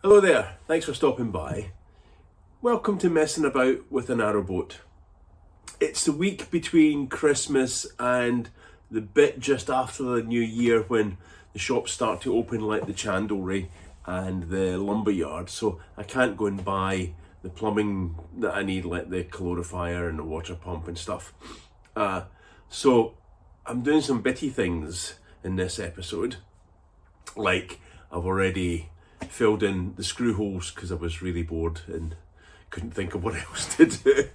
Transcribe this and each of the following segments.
Hello there, thanks for stopping by. Welcome to Messing About with a Narrowboat. It's the week between Christmas and the bit just after the new year when the shops start to open, like the chandlery and the lumberyard, so I can't go and buy the plumbing that I need, like the calorifier and the water pump and stuff. So I'm doing some bitty things in this episode, like I've already filled in the screw holes because I was really bored and couldn't think of what else to do.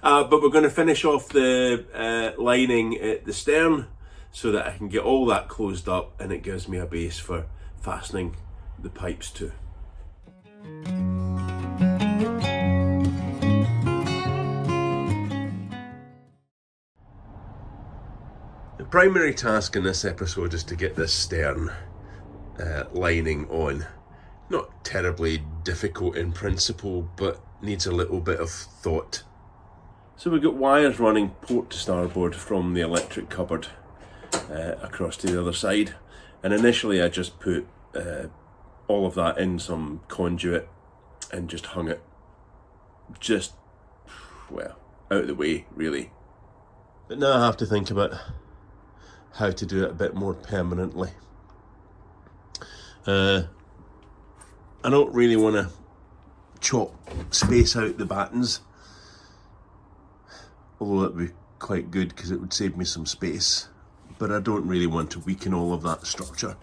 But we're going to finish off the lining at the stern so that I can get all that closed up, and it gives me a base for fastening the pipes to. The primary task in this episode is to get this stern lining on. Not terribly difficult in principle, but needs a little bit of thought. So we've got wires running port to starboard from the electric cupboard across to the other side, and initially I just put all of that in some conduit and just hung it out of the way, really. But now I have to think about how to do it a bit more permanently. I don't really want to chop space out the battens, although that would be quite good because it would save me some space, but I don't really want to weaken all of that structure.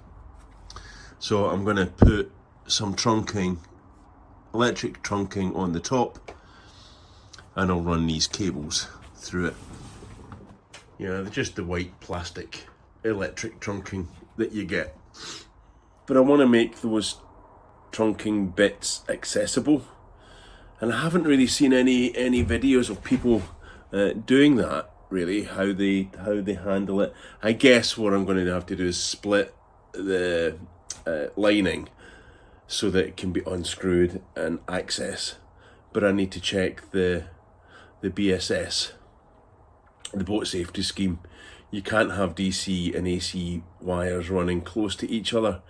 So I'm going to put some trunking, electric trunking on the top, and I'll run these cables through it. Yeah, they're just the white plastic electric trunking that you get. But I want to make those trunking bits accessible, and I haven't really seen any videos of people doing that, really, how they handle it. I guess what I'm going to have to do is split the lining so that it can be unscrewed and access, but I need to check the BSS, the boat safety scheme. You can't have DC and AC wires running close to each other,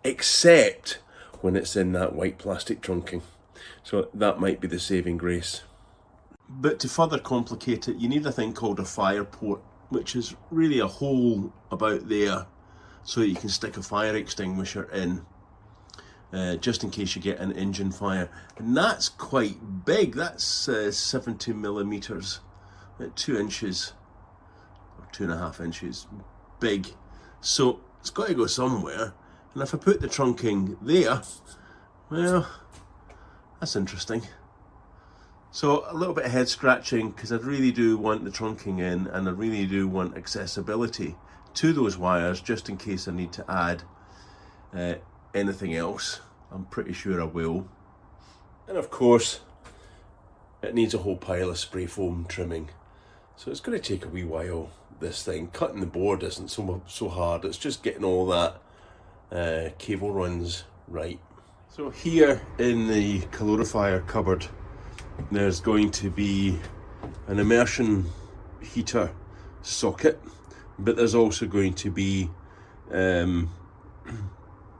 except when it's in that white plastic trunking. So that might be the saving grace. But to further complicate it, you need a thing called a fire port, which is really a hole about there so that you can stick a fire extinguisher in, just in case you get an engine fire. And that's quite big. That's 70 millimeters, 2 inches or 2.5 inches big. So it's got to go somewhere. And if I put the trunking there, well, that's interesting. So a little bit of head scratching, because I really do want the trunking in, and I really do want accessibility to those wires, just in case I need to add anything else. I'm pretty sure I will. And of course, it needs a whole pile of spray foam trimming. So it's going to take a wee while, this thing. Cutting the board isn't so hard, it's just getting all that cable runs right. So here in the calorifier cupboard, there's going to be an immersion heater socket, but there's also going to be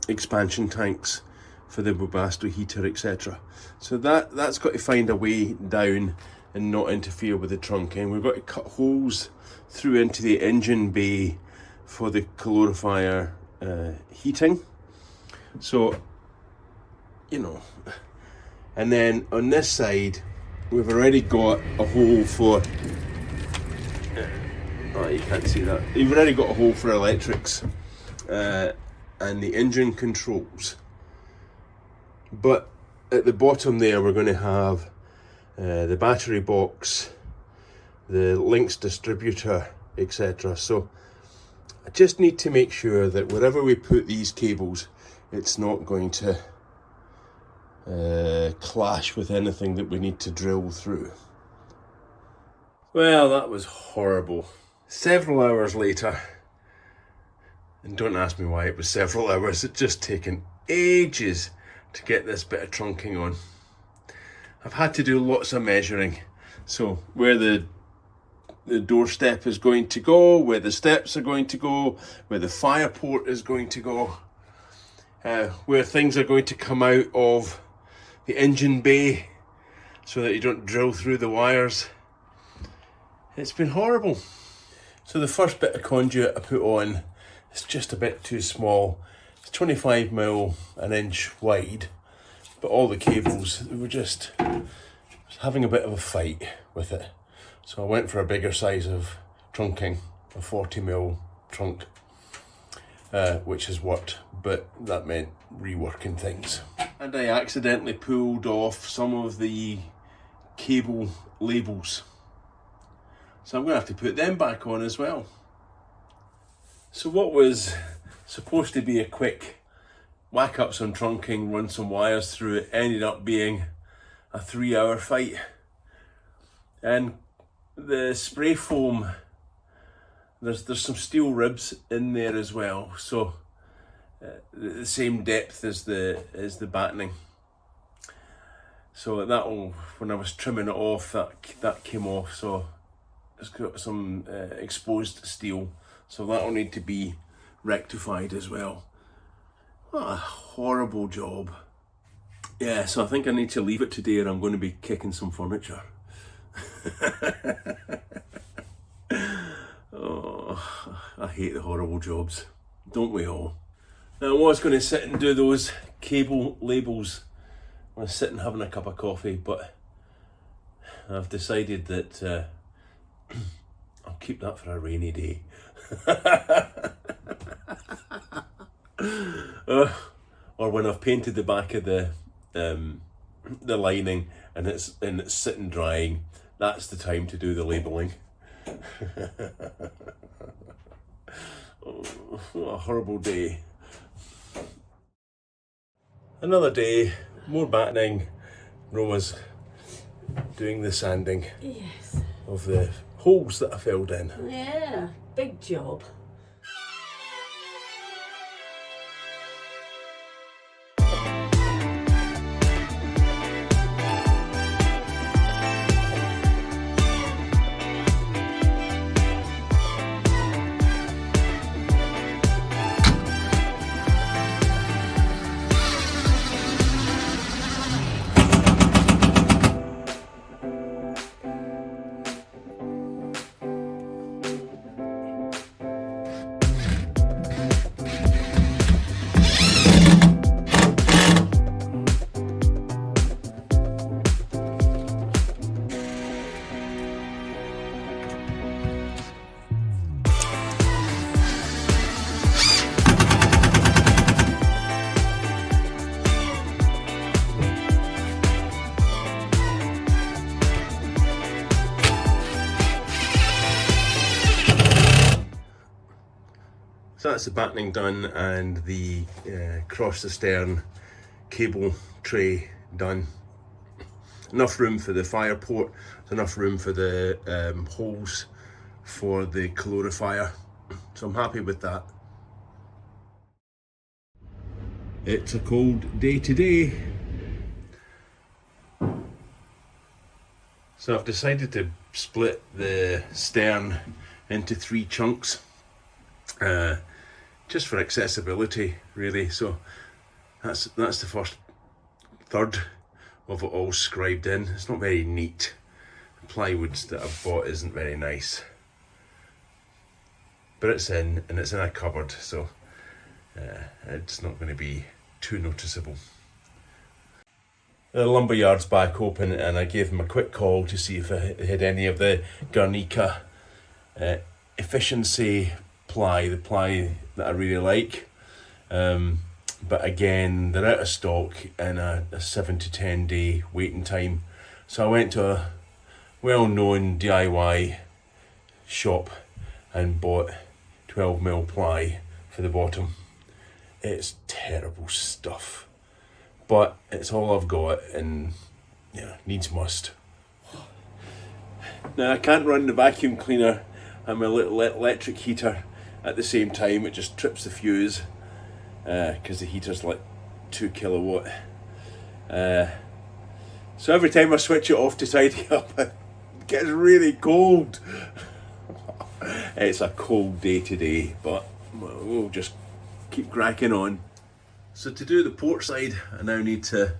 expansion tanks for the Webasto heater, etc. So that's got to find a way down and not interfere with the trunking. We've got to cut holes through into the engine bay for the calorifier heating. So, you know, and then on this side we've already got a hole for you can't see that. You've already got a hole for electrics and the engine controls, but at the bottom there we're going to have the battery box, the links distributor, etc. So I just need to make sure that wherever we put these cables, it's not going to clash with anything that we need to drill through. Well, that was horrible. Several hours later, and don't ask me why it was several hours, it's just taken ages to get this bit of trunking on. I've had to do lots of measuring, so where the doorstep is going to go, where the steps are going to go, where the fire port is going to go, where things are going to come out of the engine bay so that you don't drill through the wires. It's been horrible. So the first bit of conduit I put on is just a bit too small. It's 25mm an inch wide, but all the cables were just having a bit of a fight with it. So I went for a bigger size of trunking, a 40mm trunk, which has worked, but that meant reworking things. And I accidentally pulled off some of the cable labels. So I'm going to have to put them back on as well. So what was supposed to be a quick whack up some trunking, run some wires through it, ended up being a 3-hour fight. And the spray foam, there's some steel ribs in there as well, so the same depth as the battening. So that'll, when I was trimming it off, that came off. So it's got some exposed steel, so that'll need to be rectified as well. What a horrible job. Yeah, so I think I need to leave it today, or I'm going to be kicking some furniture. Oh, I hate the horrible jobs, don't we all? Now I was going to sit and do those cable labels when I was sitting having a cup of coffee, but I've decided that I'll keep that for a rainy day. Or when I've painted the back of the lining and it's sitting drying, that's the time to do the labelling. Oh, what a horrible day. Another day, more battening. Roma's doing the sanding of the holes that I filled in. Yeah, big job. So that's the battening done, and the cross the stern cable tray done. Enough room for the fire port, enough room for the holes for the calorifier. So I'm happy with that. It's a cold day today. So I've decided to split the stern into 3 chunks. Just for accessibility, really. So that's the first third of it all scribed in. It's not very neat. The plywood that I've bought isn't very nice, but it's in, and it's in a cupboard, so it's not going to be too noticeable. The lumberyard's back open, and I gave them a quick call to see if they had any of the Guernica efficiency ply, the ply that I really like, but again they're out of stock in a 7 to 10 day waiting time. So I went to a well-known DIY shop and bought 12mm ply for the bottom. It's terrible stuff, but it's all I've got, and yeah, needs must. Now I can't run the vacuum cleaner and my little electric heater at the same time. It just trips the fuse because the heater's like 2 kilowatt. So every time I switch it off to tidy up, it gets really cold. It's a cold day today, but we'll just keep cracking on. So to do the port side, I now need to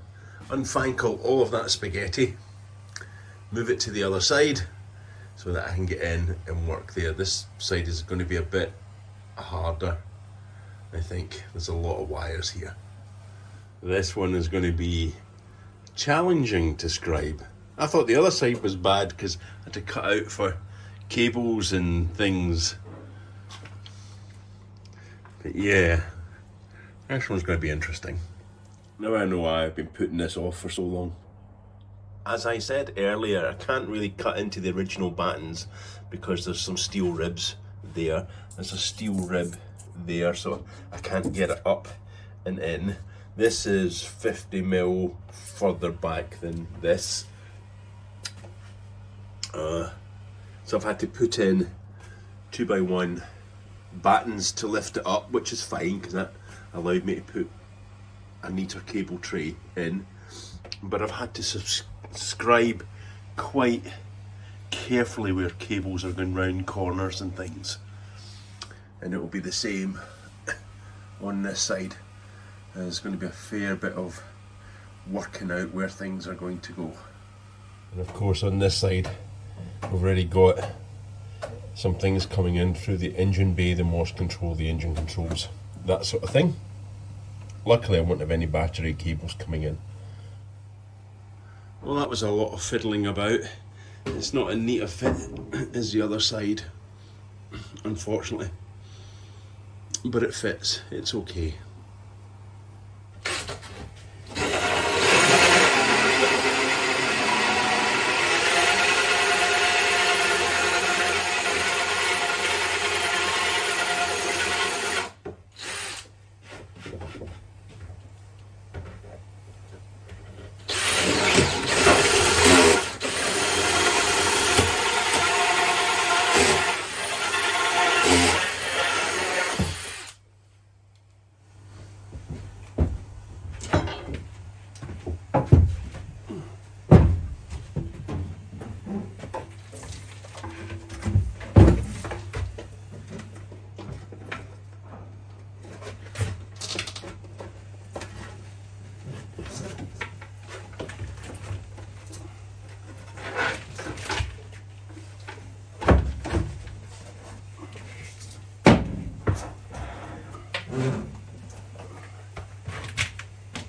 unfankle all of that spaghetti, move it to the other side so that I can get in and work there. This side is going to be a bit harder, I think. There's a lot of wires here. This one is going to be challenging to scribe. I thought the other side was bad because I had to cut out for cables and things. But yeah, this one's going to be interesting. Now I know why I've been putting this off for so long. As I said earlier, I can't really cut into the original battens because there's some steel ribs there. There's a steel rib there, so I can't get it up and in. This is 50mm further back than this. So I've had to put in 2x1 battens to lift it up, which is fine because that allowed me to put a neater cable tray in. But I've had to subscribe quite carefully where cables are going round corners and things. And it will be the same on this side. There's going to be a fair bit of working out where things are going to go. And of course on this side we've already got some things coming in through the engine bay, the Morse control, the engine controls, that sort of thing. Luckily I won't have any battery cables coming in. Well, that was a lot of fiddling about. It's not a neat a fit as the other side, unfortunately. But it fits, it's okay.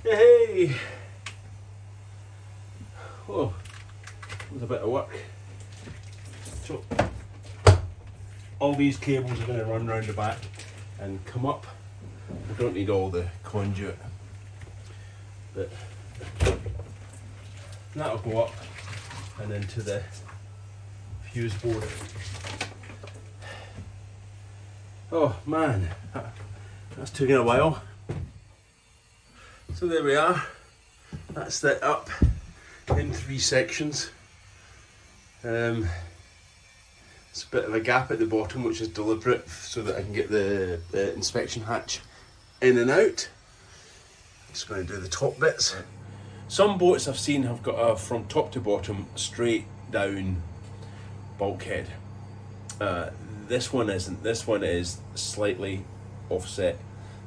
Hey! Oh, it was a bit of work. So, all these cables are going to run round the back and come up. I don't need all the conduit, but that'll go up and into the fuse board. Oh man, that's taking a while. So there we are, that's that up in 3 sections. There's a bit of a gap at the bottom which is deliberate so that I can get the inspection hatch in and out. Just going to do the top bits. Some boats I've seen have got a from top to bottom straight down bulkhead. This one isn't, this one is slightly offset.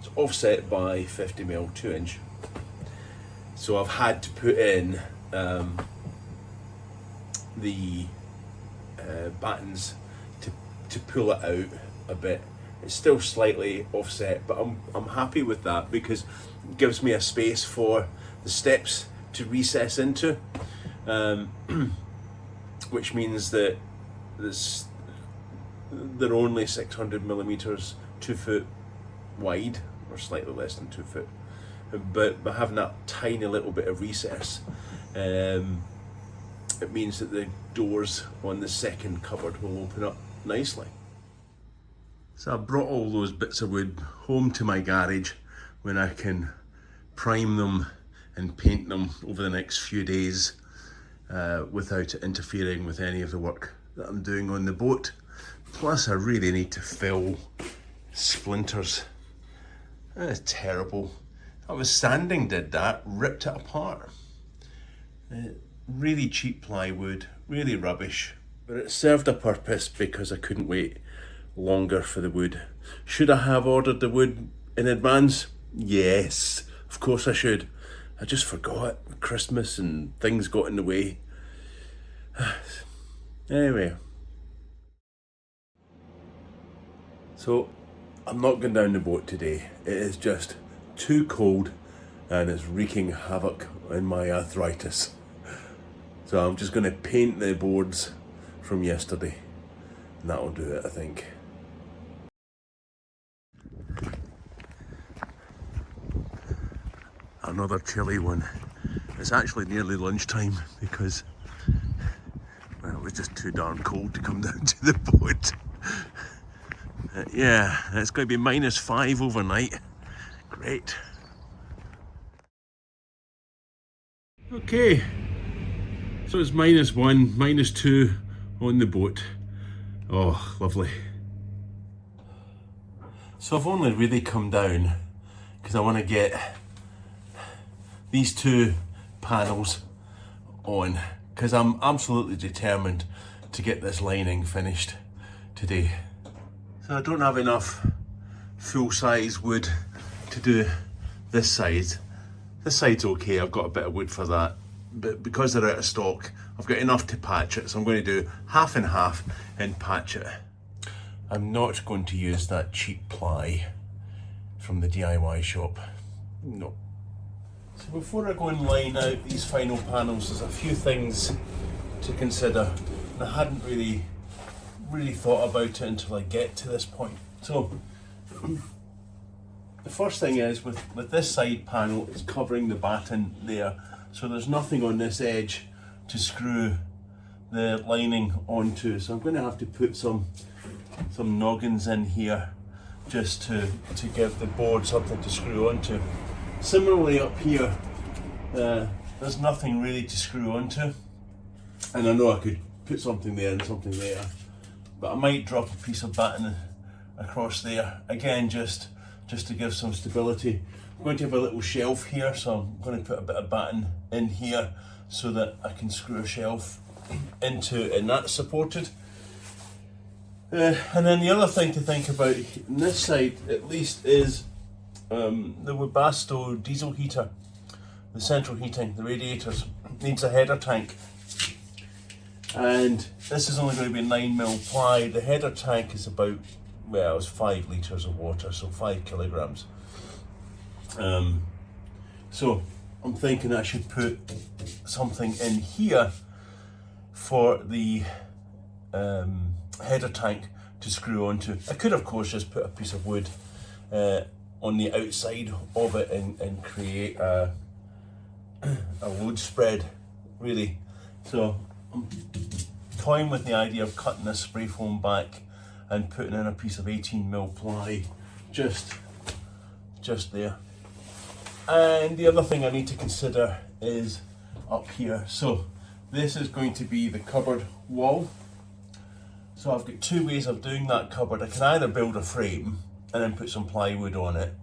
It's offset by 50mm 2-inch. So I've had to put in the battens to pull it out a bit. It's still slightly offset, but I'm happy with that because it gives me a space for the steps to recess into, which means that they're only 600mm 2 foot wide, or slightly less than 2 foot. But by having that tiny little bit of recess, it means that the doors on the second cupboard will open up nicely. So I brought all those bits of wood home to my garage when I can prime them and paint them over the next few days without it interfering with any of the work that I'm doing on the boat. Plus I really need to fill splinters. That is terrible. I was sanding did that, ripped it apart. Really cheap plywood, really rubbish. But it served a purpose because I couldn't wait longer for the wood. Should I have ordered the wood in advance? Yes, Of course I should. I just forgot. Christmas and things got in the way. Anyway. So, I'm not going down the boat today. It is just too cold and it's wreaking havoc in my arthritis. So I'm just going to paint the boards from yesterday. And that'll do it, I think. Another chilly one. It's actually nearly lunchtime because, well, it was just too darn cold to come down to the boat. Yeah, it's going to be -5 overnight. Great. Okay, so it's -1, -2 on the boat. Oh, lovely. So I've only really come down because I want to get these 2 panels on because I'm absolutely determined to get this lining finished today. So I don't have enough full-size wood to do this side. This side's okay, I've got a bit of wood for that, but because they're out of stock, I've got enough to patch it, so I'm going to do half and half and patch it. I'm not going to use that cheap ply from the DIY shop. No. So before I go and line out these final panels, there's a few things to consider. And I hadn't really thought about it until I get to this point. So the first thing is with this side panel, it's covering the batten there. So there's nothing on this edge to screw the lining onto. So I'm going to have to put some noggins in here just to give the board something to screw onto. Similarly up here, there's nothing really to screw onto. And I know I could put something there and something there, but I might drop a piece of batten across there. Again, just to give some stability. I'm going to have a little shelf here, so I'm going to put a bit of batten in here so that I can screw a shelf into it and that's supported. And then the other thing to think about on this side at least is the Webasto diesel heater, the central heating, the radiators, needs a header tank. And this is only going to be 9mm ply. The header tank is about, well, it's 5 litres of water, so 5 kilograms. So I'm thinking I should put something in here for the header tank to screw onto. I could of course just put a piece of wood on the outside of it and create a load spread, really. So I'm toying with the idea of cutting this spray foam back and putting in a piece of 18mm ply just there. And the other thing I need to consider is up here. So this is going to be the cupboard wall. So I've got 2 ways of doing that cupboard. I can either build a frame and then put some plywood on it,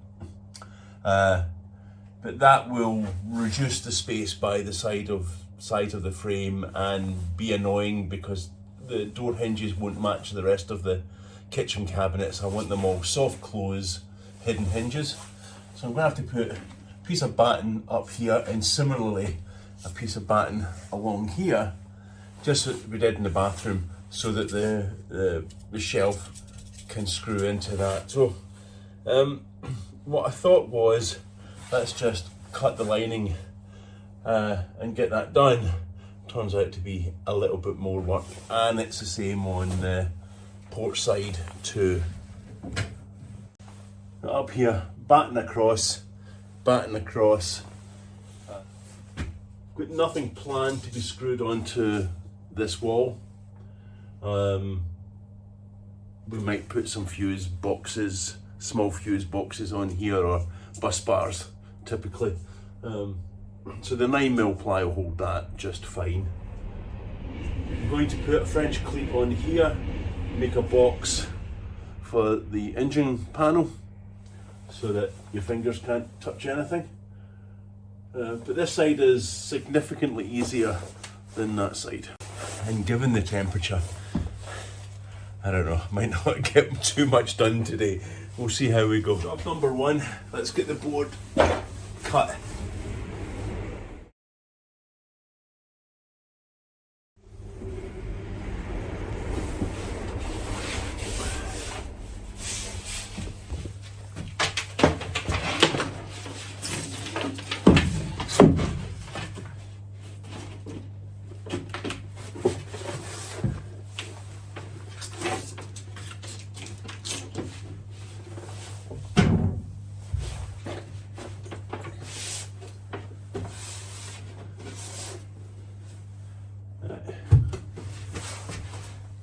but that will reduce the space by the side of the frame and be annoying because the door hinges won't match the rest of the kitchen cabinets. I want them all soft close, hidden hinges. So I'm going to have to put a piece of batten up here and similarly a piece of batten along here, just as we did in the bathroom, so that the shelf can screw into that. So what I thought was, let's just cut the lining and get that done. Turns out to be a little bit more work, and it's the same on the port side too. Up here, batten across. Got nothing planned to be screwed onto this wall. We might put some fuse boxes, small fuse boxes on here, or bus bars typically. So the 9mm ply will hold that just fine. I'm going to put a French cleat on here, make a box for the engine panel so that your fingers can't touch anything. But this side is significantly easier than that side. And given the temperature, I don't know, might not get too much done today. We'll see how we go. Job number 1, let's get the board cut.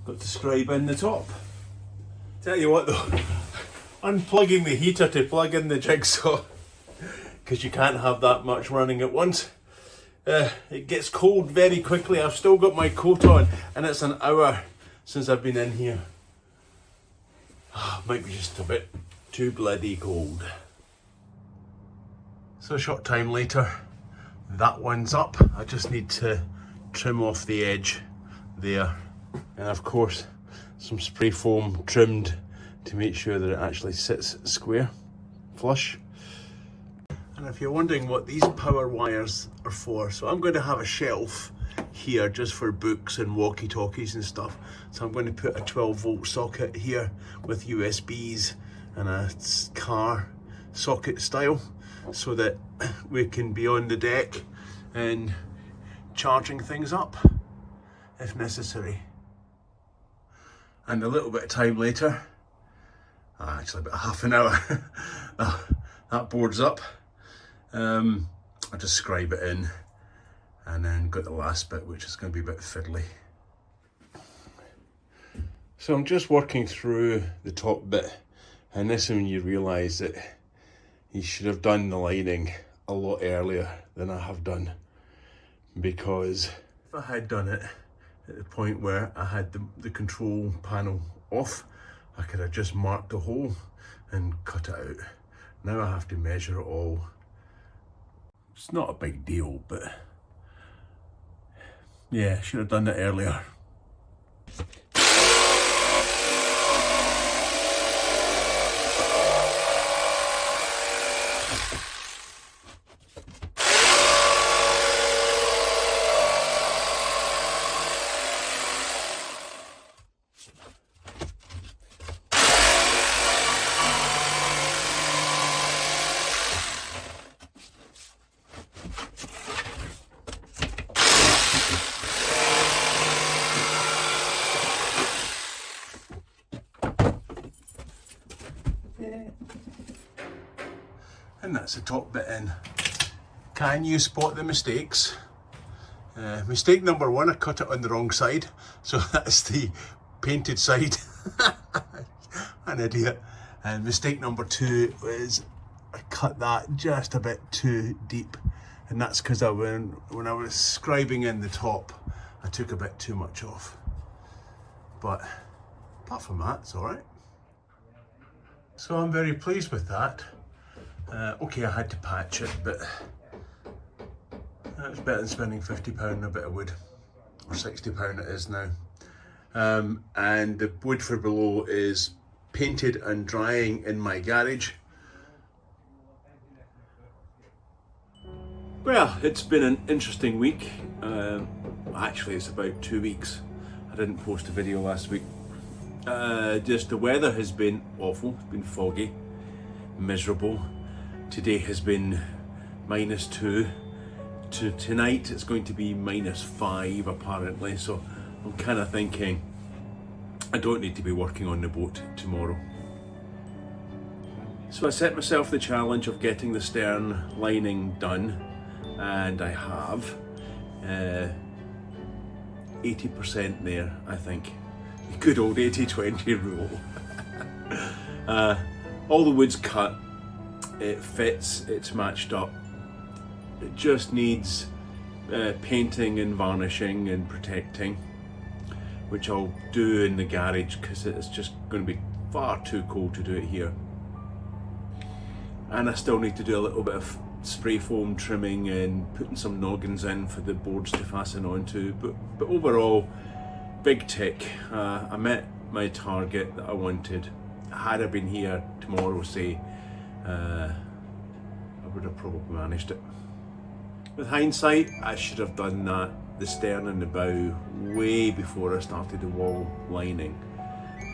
Got to scribe in the top. Tell you what though, unplugging the heater to plug in the jigsaw, because you can't have that much running at once. It gets cold very quickly. I've still got my coat on and it's an hour since I've been in here. Might be just a bit too bloody cold. So a short time later, that one's up. I just need to trim off the edge there. And of course, some spray foam trimmed to make sure that it actually sits square, flush. And if you're wondering what these power wires are for, so I'm going to have a shelf here just for books and walkie-talkies and stuff. So I'm going to put a 12-volt socket here with USBs and a car socket style, so that we can be on the deck and charging things up if necessary. And a little bit of time later, actually about half an hour, that board's up. I just scribe it in and then got the last bit, which is going to be a bit fiddly. So I'm just working through the top bit, and this is when you realise that you should have done the lining a lot earlier than I have done, because if I had done it at the point where I had the control panel off, I could have just marked the hole and cut it out. Now I have to measure it all. It's not a big deal, but yeah, should have done it earlier. And that's the top bit in. Can you spot the mistakes? Mistake number one, I cut it on the wrong side. So that's the painted side. An idiot. And mistake number two was I cut that just a bit too deep. And that's because when I was scribing in the top, I took a bit too much off. But apart from that, it's all right. So I'm very pleased with that. Okay, I had to patch it, but that was better than spending £50 on a bit of wood, or £60 it is now. And the wood for below is painted and drying in my garage. Well, it's been an interesting week. Actually, it's about 2 weeks. I didn't post a video last week. Just the weather has been awful. It's been foggy, miserable. Today has been -2. Tonight it's going to be -5 apparently. So I'm kind of thinking I don't need to be working on the boat tomorrow. So I set myself the challenge of getting the stern lining done, and I have 80% there, I think. The good old 80-20 rule. All the wood's cut, it fits, it's matched up. It just needs painting and varnishing and protecting, which I'll do in the garage because it's just going to be far too cold to do it here. And I still need to do a little bit of spray foam trimming and putting some noggins in for the boards to fasten onto, but overall, big tick. I met my target that I wanted. Had I been here tomorrow, say, I would have probably managed it. With hindsight, I should have done that, the stern and the bow, way before I started the wall lining.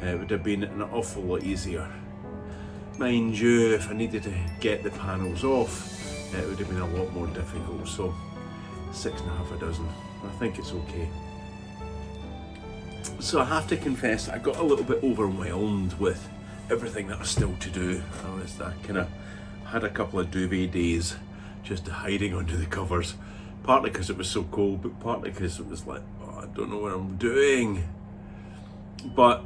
It would have been an awful lot easier. Mind you, if I needed to get the panels off, it would have been a lot more difficult, so 6.5 dozen. I think it's okay. So I have to confess, I got a little bit overwhelmed with everything that was still to do. I kind of had a couple of duvet days just hiding under the covers, partly because it was so cold, but partly because it was like, oh, I don't know what I'm doing. But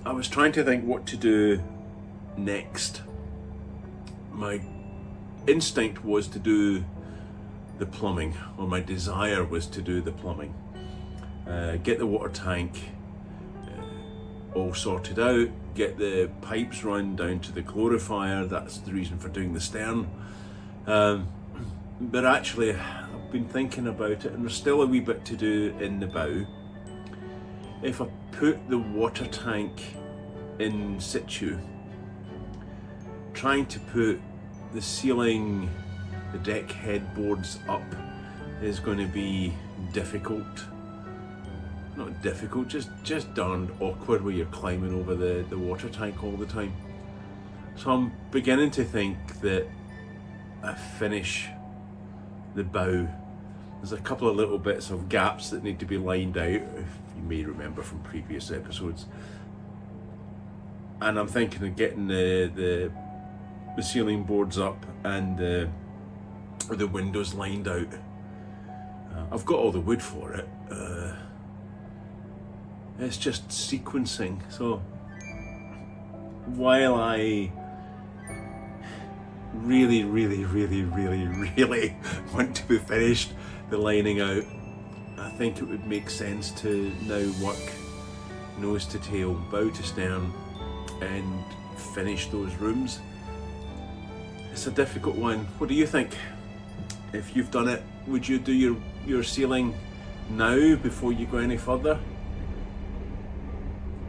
I was trying to think what to do next. My instinct was to do the plumbing, or my desire was to do the plumbing. Get the water tank all sorted out, get the pipes run down to the chlorifier. That's the reason for doing the stern. But actually, I've been thinking about it, and there's still a wee bit to do in the bow. If I put the water tank in situ, trying to put the ceiling, the deck headboards up is going to be difficult. Not difficult, just darned awkward where you're climbing over the water tank all the time. So I'm beginning to think that I finish the bow. There's a couple of little bits of gaps that need to be lined out, if you may remember from previous episodes. And I'm thinking of getting the ceiling boards up and the windows lined out. I've got all the wood for it. It's just sequencing. So while I really want to be finished the lining out, I think it would make sense to now work nose to tail, bow to stern, and finish those rooms. It's a difficult one. What do you think? If you've done it, would you do your ceiling now before you go any further?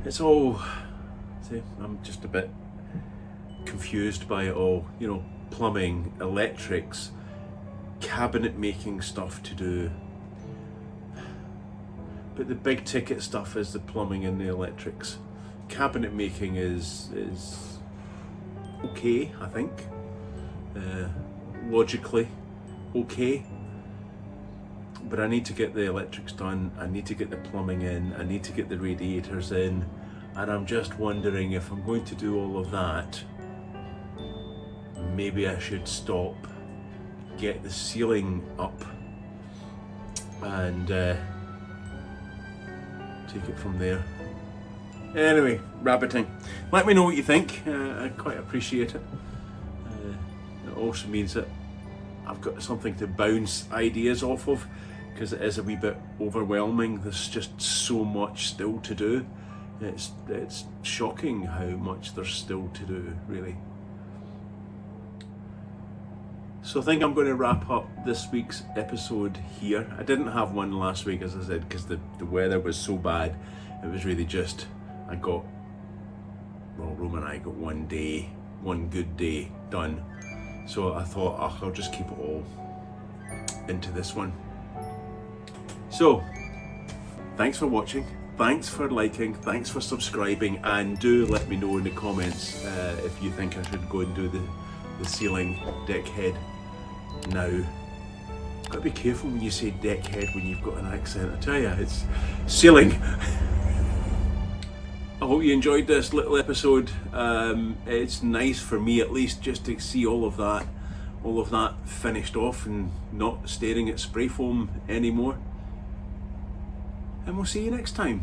It's all, see, I'm just a bit confused by it all. You know, plumbing, electrics, cabinet making stuff to do. But the big ticket stuff is the plumbing and the electrics. Cabinet making is okay, I think. Logically okay. But I need to get the electrics done, I need to get the plumbing in, I need to get the radiators in, and I'm just wondering if I'm going to do all of that, maybe I should stop, get the ceiling up, and take it from there. Anyway, rabbiting. Let me know what you think. I quite appreciate it. It also means that I've got something to bounce ideas off of, because it is a wee bit overwhelming. There's just so much still to do. It's shocking how much there's still to do, really. So I think I'm going to wrap up this week's episode here. I didn't have one last week, as I said, because the weather was so bad. It was really just, Roma and I got one good day done. So I thought, I'll just keep it all into this one. So, thanks for watching, thanks for liking, thanks for subscribing, and do let me know in the comments if you think I should go and do the ceiling deck head now. Got to be careful when you say deck head when you've got an accent, I tell you, it's ceiling. I hope you enjoyed this little episode. It's nice for me, at least, just to see all of that finished off and not staring at spray foam anymore. And we'll see you next time.